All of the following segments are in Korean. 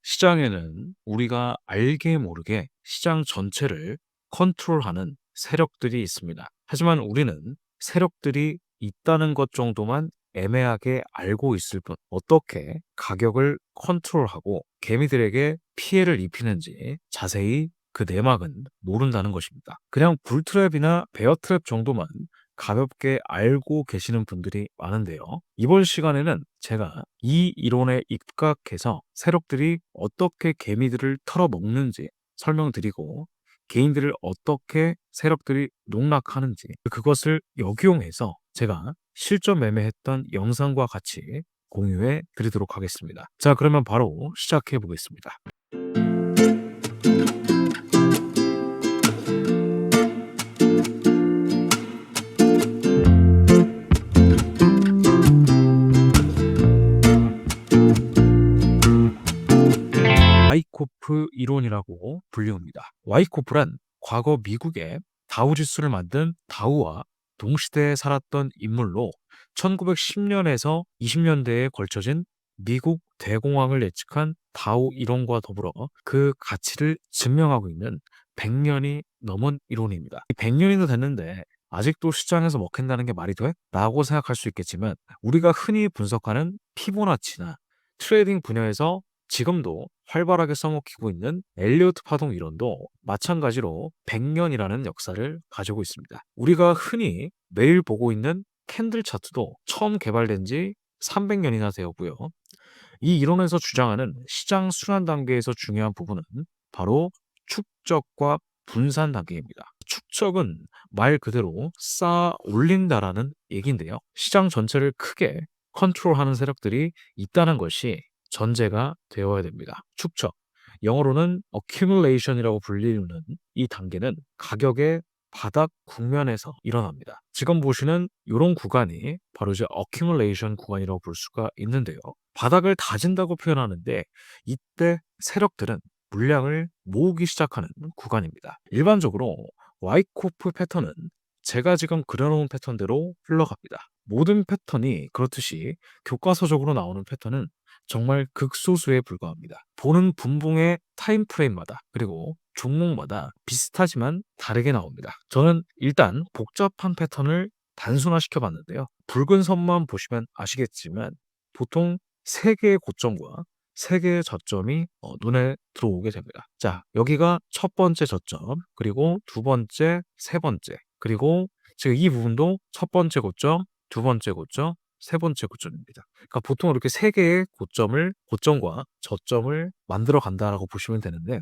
시장에는 우리가 알게 모르게 시장 전체를 컨트롤하는 세력들이 있습니다. 하지만 우리는 세력들이 있다는 것 정도만 애매하게 알고 있을 뿐, 어떻게 가격을 컨트롤하고 개미들에게 피해를 입히는지 자세히 그 내막은 모른다는 것입니다. 그냥 불트랩이나 베어트랩 정도만 가볍게 알고 계시는 분들이 많은데요. 이번 시간에는 제가 이 이론에 입각해서 세력들이 어떻게 개미들을 털어먹는지 설명드리고, 개인들을 어떻게 세력들이 농락하는지 그것을 역이용해서 제가 실전 매매했던 영상과 같이 공유해 드리도록 하겠습니다. 자, 그러면 바로 시작해 보겠습니다. 와이코프 이론이라고 불리웁니다. 와이코프란 과거 미국의 다우 지수를 만든 다우와 동시대에 살았던 인물로 1910년에서 20년대에 걸쳐진 미국 대공황을 예측한 다우 이론과 더불어 그 가치를 증명하고 있는 100년이 넘은 이론입니다. 100년이나 됐는데 아직도 시장에서 먹힌다는 게 말이 돼? 라고 생각할 수 있겠지만, 우리가 흔히 분석하는 피보나치나 트레이딩 분야에서 지금도 활발하게 써먹히고 있는 엘리어트 파동 이론도 마찬가지로 100년이라는 역사를 가지고 있습니다. 우리가 흔히 매일 보고 있는 캔들 차트도 처음 개발된 지 300년이나 되었고요. 이 이론에서 주장하는 시장 순환 단계에서 중요한 부분은 바로 축적과 분산 단계입니다. 축적은 말 그대로 쌓아 올린다라는 얘기인데요. 시장 전체를 크게 컨트롤하는 세력들이 있다는 것이 전제가 되어야 됩니다. 축적, 영어로는 accumulation이라고 불리는 이 단계는 가격의 바닥 국면에서 일어납니다. 지금 보시는 이런 구간이 바로 이제 accumulation 구간이라고 볼 수가 있는데요. 바닥을 다진다고 표현하는데, 이때 세력들은 물량을 모으기 시작하는 구간입니다. 일반적으로 와이코프 패턴은 제가 지금 그려놓은 패턴대로 흘러갑니다. 모든 패턴이 그렇듯이 교과서적으로 나오는 패턴은 정말 극소수에 불과합니다. 보는 분봉의 타임프레임마다 그리고 종목마다 비슷하지만 다르게 나옵니다. 저는 일단 복잡한 패턴을 단순화시켜 봤는데요. 붉은 선만 보시면 아시겠지만 보통 3개의 고점과 3개의 저점이 눈에 들어오게 됩니다. 자, 여기가 첫 번째 저점, 그리고 두 번째, 세 번째, 그리고 지금 이 부분도 첫 번째 고점, 두 번째 고점, 세 번째 고점입니다. 그러니까 보통 이렇게 3개의 고점과 저점을 만들어 간다라고 보시면 되는데,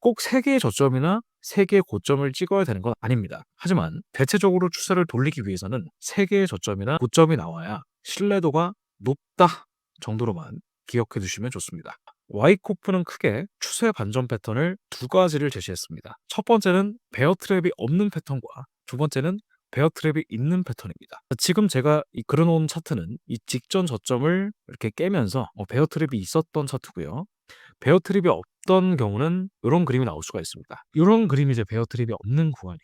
꼭 3개의 저점이나 3개의 고점을 찍어야 되는 건 아닙니다. 하지만 대체적으로 추세를 돌리기 위해서는 3개의 저점이나 고점이 나와야 신뢰도가 높다 정도로만 기억해 두시면 좋습니다. 와이코프는 크게 추세 반전 패턴을 두 가지를 제시했습니다. 첫 번째는 베어 트랩이 없는 패턴과 두 번째는 베어 트랩이 있는 패턴입니다. 지금 제가 그려놓은 차트는 이 직전 저점을 이렇게 깨면서 베어 트랩이 있었던 차트고요. 베어 트랩이 없던 경우는 이런 그림이 나올 수가 있습니다. 이런 그림이 이제 베어 트랩이 없는 구간이에요.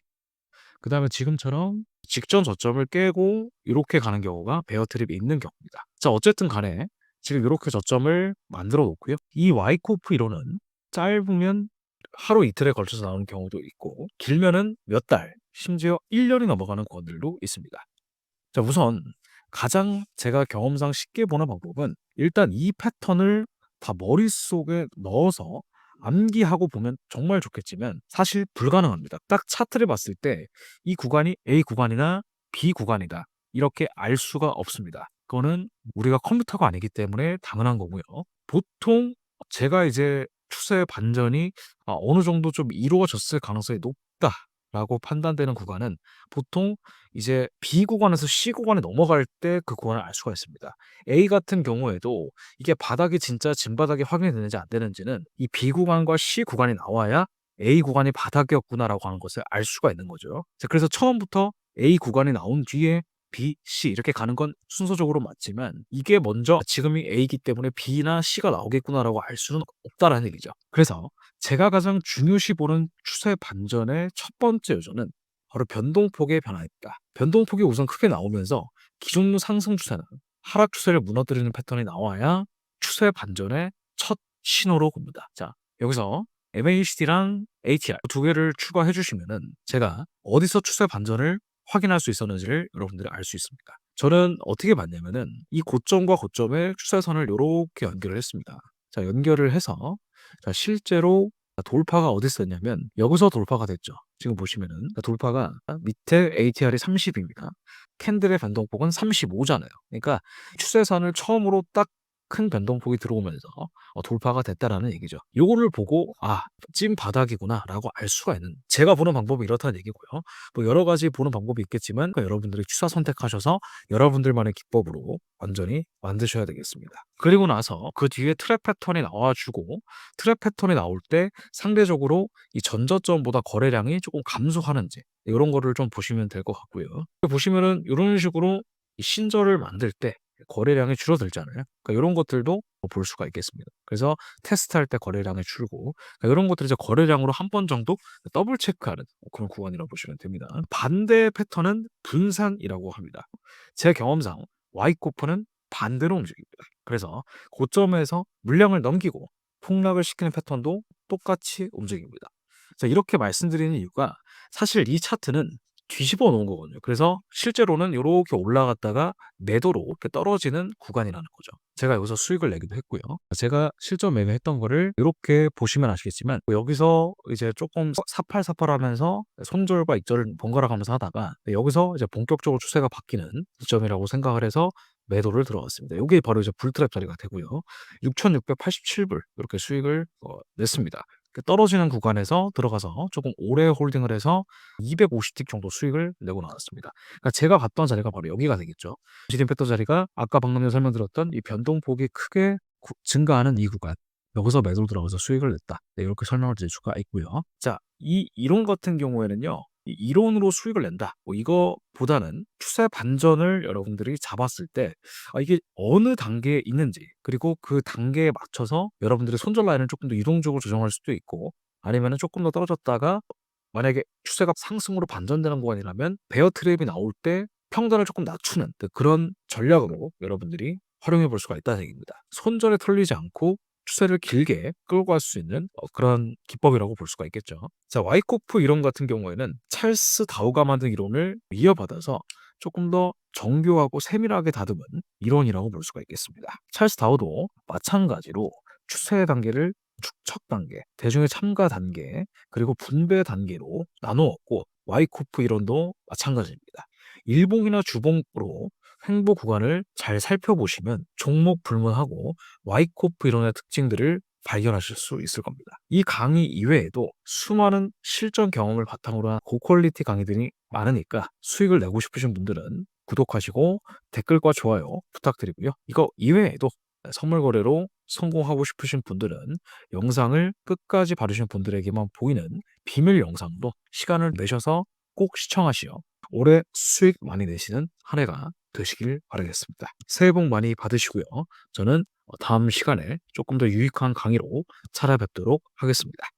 그 다음에 지금처럼 직전 저점을 깨고 이렇게 가는 경우가 베어 트랩이 있는 경우입니다. 자, 어쨌든 간에 지금 이렇게 저점을 만들어 놓고요. 이 와이코프 이론은 짧으면 하루 이틀에 걸쳐서 나오는 경우도 있고, 길면은 몇 달, 심지어 1년이 넘어가는 구간들도 있습니다. 자, 우선 가장 제가 경험상 쉽게 보는 방법은 일단 이 패턴을 다 머릿속에 넣어서 암기하고 보면 정말 좋겠지만 사실 불가능합니다. 딱 차트를 봤을 때 이 구간이 A 구간이나 B 구간이다, 이렇게 알 수가 없습니다. 그거는 우리가 컴퓨터가 아니기 때문에 당연한 거고요. 보통 제가 이제 추세 반전이 어느 정도 좀 이루어졌을 가능성이 높다라고 판단되는 구간은 보통 이제 B 구간에서 C 구간에 넘어갈 때 그 구간을 알 수가 있습니다. A 같은 경우에도 이게 바닥이 진짜 진바닥이 확인이 되는지 안 되는지는 이 B 구간과 C 구간이 나와야 A 구간이 바닥이었구나라고 하는 것을 알 수가 있는 거죠. 자, 그래서 처음부터 A 구간이 나온 뒤에 B, C 이렇게 가는 건 순서적으로 맞지만, 이게 먼저 지금이 A이기 때문에 B나 C가 나오겠구나라고 알 수는 없다라는 얘기죠. 그래서 제가 가장 중요시 보는 추세 반전의 첫 번째 요소는 바로 변동폭의 변화입니다. 변동폭이 우선 크게 나오면서 기존 상승 추세나 하락 추세를 무너뜨리는 패턴이 나와야 추세 반전의 첫 신호로 봅니다. 자, 여기서 MACD랑 ATR 두 개를 추가해 주시면은 제가 어디서 추세 반전을 확인할 수 있었는지를 여러분들이 알 수 있습니다. 저는 어떻게 봤냐면은 이 고점과 고점의 추세선을 요렇게 연결을 했습니다. 자, 연결을 해서 자, 실제로 돌파가 어디 있었냐면 여기서 돌파가 됐죠. 지금 보시면은 돌파가 밑에 ATR이 30입니다. 캔들의 변동폭은 35잖아요. 그러니까 추세선을 처음으로 딱 큰 변동폭이 들어오면서 돌파가 됐다라는 얘기죠. 요거를 보고 '아 찐 바닥이구나.'라고 알 수가 있는 제가 보는 방법이 이렇다는 얘기고요. 뭐 여러 가지 보는 방법이 있겠지만 여러분들이 취사 선택하셔서 여러분들만의 기법으로 완전히 만드셔야 되겠습니다. 그리고 나서 그 뒤에 트랩 패턴이 나와 주고 트랩 패턴이 나올 때 상대적으로 이 전저점보다 거래량이 조금 감소하는지 요런 거를 좀 보시면 될 것 같고요. 보시면은 요런 식으로 이 신저를 만들 때 거래량이 줄어들잖아요. 그러니까 요런 것들도 볼 수가 있겠습니다. 그래서 테스트할 때 거래량이 줄고 그러니까 요런 것들이 이제 거래량으로 한 번 정도 더블 체크하는 그런 구간이라고 보시면 됩니다. 반대 패턴은 분산이라고 합니다. 제 경험상 Y코프는 반대로 움직입니다. 그래서 고점에서 물량을 넘기고 폭락을 시키는 패턴도 똑같이 움직입니다. 자, 이렇게 말씀드리는 이유가 사실 이 차트는 뒤집어 놓은 거거든요. 그래서 실제로는 요렇게 올라갔다가 매도로 이렇게 떨어지는 구간이라는 거죠. 제가 여기서 수익을 내기도 했고요. 제가 실전 매매했던 거를 요렇게 보시면 아시겠지만 여기서 이제 조금 사팔사팔하면서 손절과 익절을 번갈아 가면서 하다가 여기서 이제 본격적으로 추세가 바뀌는 시점이라고 생각을 해서 매도를 들어갔습니다. 요게 바로 이제 불트랩 자리가 되고요. 6,687불 이렇게 수익을 냈습니다. 떨어지는 구간에서 들어가서 조금 오래 홀딩을 해서 250틱 정도 수익을 내고 나왔습니다. 그러니까 제가 봤던 자리가 바로 여기가 되겠죠. 지금 뺐던 자리가 아까 방금 전에 설명드렸던 이 변동폭이 크게 증가하는 이 구간. 여기서 매도로 들어가서 수익을 냈다. 네, 이렇게 설명을 드릴 수가 있고요. 자, 이 이론 같은 경우에는요. 이 이론으로 수익을 낸다. 뭐 이거보다는 추세 반전을 여러분들이 잡았을 때 이게 어느 단계에 있는지 그리고 그 단계에 맞춰서 여러분들의 손절 라인을 조금 더 유동적으로 조정할 수도 있고 아니면은 조금 더 떨어졌다가 만약에 추세가 상승으로 반전되는 구간이라면 베어 트랩이 나올 때 평단을 조금 낮추는 그런 전략으로 여러분들이 활용해 볼 수가 있다는 얘기입니다. 손절에 털리지 않고 추세를 길게 끌고 갈 수 있는 그런 기법이라고 볼 수가 있겠죠. 자, 와이코프 이론 같은 경우에는 찰스 다우가 만든 이론을 이어받아서 조금 더 정교하고 세밀하게 다듬은 이론이라고 볼 수가 있겠습니다. 찰스 다우도 마찬가지로 추세 단계를 축척 단계, 대중의 참가 단계, 그리고 분배 단계로 나누었고 와이코프 이론도 마찬가지입니다. 일봉이나 주봉으로 횡보 구간을 잘 살펴보시면 종목 불문하고 와이코프 이론의 특징들을 발견하실 수 있을 겁니다. 이 강의 이외에도 수많은 실전 경험을 바탕으로 한 고퀄리티 강의들이 많으니까 수익을 내고 싶으신 분들은 구독하시고 댓글과 좋아요 부탁드리고요. 이거 이외에도 선물 거래로 성공하고 싶으신 분들은 영상을 끝까지 봐주신 분들에게만 보이는 비밀 영상도 시간을 내셔서 꼭 시청하시어 올해 수익 많이 내시는 한 해가 되시길 바라겠습니다. 새해 복 많이 받으시고요. 저는 다음 시간에 조금 더 유익한 강의로 찾아뵙도록 하겠습니다.